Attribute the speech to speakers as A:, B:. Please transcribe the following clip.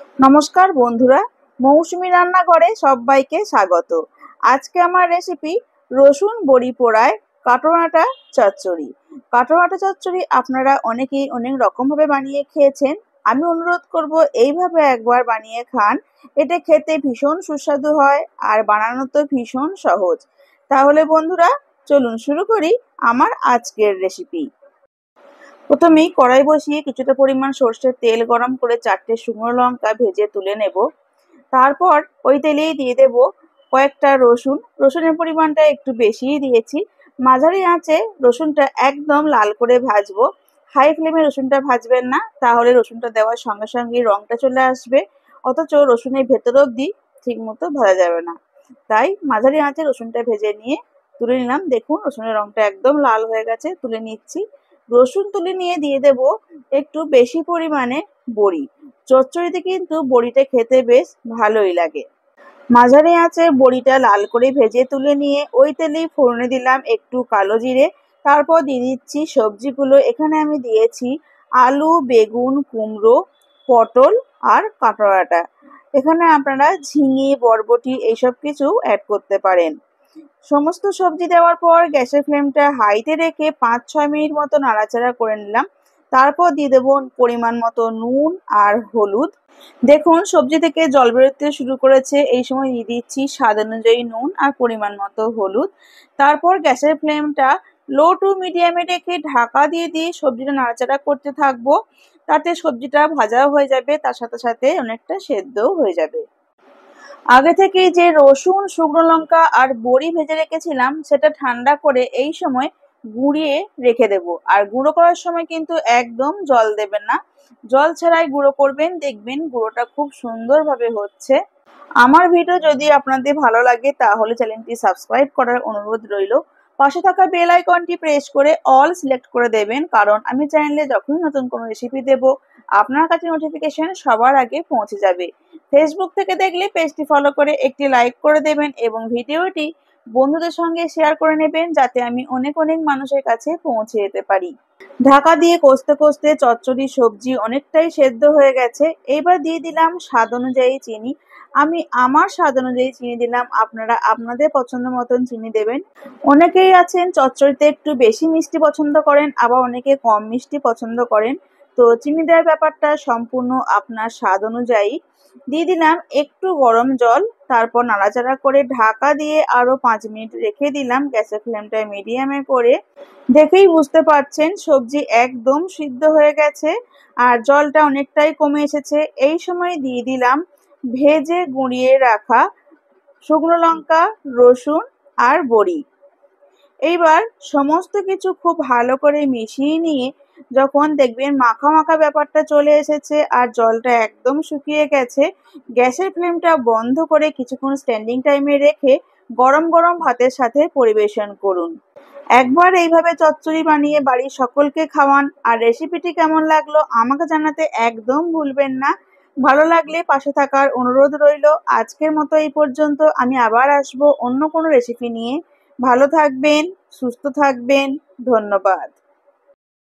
A: নমস্কার বন্ধুরা, মৌসুমী রান্নাঘরে সবাইকে স্বাগত। আজকে আমার রেসিপি রসুন বড়ি পোড়ায় কাটোনাটা চচ্চড়ি। কাটোনাটা চচ্চড়ি আপনারা অনেকেই অনেক রকমভাবে বানিয়ে খেয়েছেন। আমি অনুরোধ করব এইভাবে একবার বানিয়ে খান। এটা খেতে ভীষণ সুস্বাদু হয় আর বানানো তো ভীষণ সহজ। তাহলে বন্ধুরা চলুন শুরু করি আমার আজকের রেসিপি। প্রথমেই কড়াই বসিয়ে কিছুটা পরিমাণ সর্ষের তেল গরম করে 4টে শুকনো লঙ্কা ভেজে তুলে নেব। তারপর ওই তেলেই দিয়ে দেব কয়েকটা রসুন। রসুনের পরিমাণটা একটু বেশিই দিয়েছি। মাঝারি আঁচে রসুনটা একদম লাল করে ভাজবো। হাই ফ্লেমে রসুনটা ভাজবেন না, তাহলে রসুনটা দেওয়ার সঙ্গে সঙ্গে রংটা চলে আসবে, অথচ রসুনের ভেতর অবধি ঠিক মতো ভাজা যাবে না। তাই মাঝারি আঁচে রসুনটা ভেজে নিয়ে তুলে নিলাম। দেখুন রসুনের রংটা একদম লাল হয়ে গেছে, তুলে নিচ্ছি। রসুন তুলে নিয়ে দিয়ে দেব একটু বেশি পরিমাণে বড়ি। চচ্চড়িতে কিন্তু বড়িটা খেতে বেশ ভালোই লাগে। মাঝারি আঁচে বড়িটা লাল করে ভেজে তুলে নিয়ে ওই তেলেই ফোড়নে দিলাম একটু কালো জিরে। তারপর দিয়ে দিচ্ছি সবজিগুলো। এখানে আমি দিয়েছি আলু, বেগুন, কুমড়ো, পটল আর কাঁকড়াটা। এখানে আপনারা ঝিঙে, বরবটি এইসব কিছু অ্যাড করতে পারেন। সমস্ত সবজি দেওয়ার পর গ্যাসের ফ্লেমটা হাইতে রেখে 5-6 মিনিট মতো নাড়াচাড়া করে নিলাম। তারপর দিয়ে দেবো পরিমাণ মতো নুন আর হলুদ। দেখুন সবজি থেকে জল বেরোতে শুরু করেছে, এই সময় দিয়ে দিচ্ছি স্বাদ অনুযায়ী নুন আর পরিমাণ মতো হলুদ। তারপর গ্যাসের ফ্লেমটা লো টু মিডিয়ামে রেখে ঢাকা দিয়ে সবজিটা নাড়াচাড়া করতে থাকবো। তাতে সবজিটা ভাজাও হয়ে যাবে, তার সাথে সাথে অনেকটা সেদ্ধও হয়ে যাবে। আগে থেকেই যে রসুন, শুকনো লঙ্কা আর বড়ি ভেজে রেখেছিলাম সেটা ঠান্ডা করে এই সময় গুঁড়িয়ে রেখে দেব। আর গুঁড়ো করার সময় কিন্তু একদম জল দেবেন না, জল ছাড়াই গুঁড়ো করবেন, দেখবেন গুঁড়োটা খুব সুন্দরভাবে হচ্ছে। আমার ভিডিও যদি আপনাদের ভালো লাগে তাহলে চ্যানেলটি সাবস্ক্রাইব করার অনুরোধ রইল। পাশে থাকা বেল আইকনটি প্রেস করে অল সিলেক্ট করে দেবেন, কারণ আমি চ্যানেলে যখনই নতুন কোনো রেসিপি দেব আপনার কাছে নোটিফিকেশন সবার আগে পৌঁছে যাবে। ফেসবুক থেকে দেখলে পেজটি ফলো করে একটি লাইক করে দেবেন এবং ভিডিওটি বন্ধুদের সঙ্গে শেয়ার করে নেবেন, যাতে আমি অনেক মানুষের কাছে পৌঁছে যেতে পারি। ঢাকা দিয়ে কষতে কষতে চচ্চড়ি সবজি অনেকটাই সেদ্ধ হয়ে গেছে। এবার দিয়ে দিলাম স্বাদ অনুযায়ী চিনি। আমি আমার স্বাদ অনুযায়ী চিনি দিলাম, আপনারা আপনাদের পছন্দ মতন চিনি দেবেন। অনেকেই আছেন চচ্চড়িতে একটু বেশি মিষ্টি পছন্দ করেন, আবার অনেকে কম মিষ্টি পছন্দ করেন। তো চিনি দেওয়ার ব্যাপারটা সম্পূর্ণ আপনার স্বাদ অনুযায়ী। দিয়ে দিলাম একটু গরম জল। তারপর নাড়াচাড়া করে ঢাকা দিয়ে আরো 5 মিনিট রেখে দিলাম গ্যাসের ফ্লেমটা মিডিয়ামে করে। দেখেই বুঝতে পারছেন সবজি একদম সিদ্ধ হয়ে গেছে আর জলটা অনেকটাই কমে এসেছে। এই সময় দিয়ে দিলাম ভেজে গুঁড়িয়ে রাখা শুকনো লঙ্কা, রসুন আর বড়ি। এইবার সমস্ত কিছু খুব ভালো করে মিশিয়ে নিয়ে যখন দেখবেন মাখা মাখা ব্যাপারটা চলে এসেছে আর জলটা একদম শুকিয়ে গেছে, গ্যাসের ফ্লেমটা বন্ধ করে কিছুক্ষণ স্ট্যান্ডিং টাইমে রেখে গরম গরম ভাতের সাথে পরিবেশন করুন। একবার এইভাবে চচ্চড়ি বানিয়ে বাড়ির সকলকে খাওয়ান। আর রেসিপিটি কেমন লাগলো আমাকে জানাতে একদম ভুলবেন না। ভালো লাগলে পাশে থাকার অনুরোধ রইল। আজকের মতো এই পর্যন্ত। আমি আবার আসবো অন্য কোনো রেসিপি নিয়ে। ভালো থাকবেন, সুস্থ থাকবেন। ধন্যবাদ।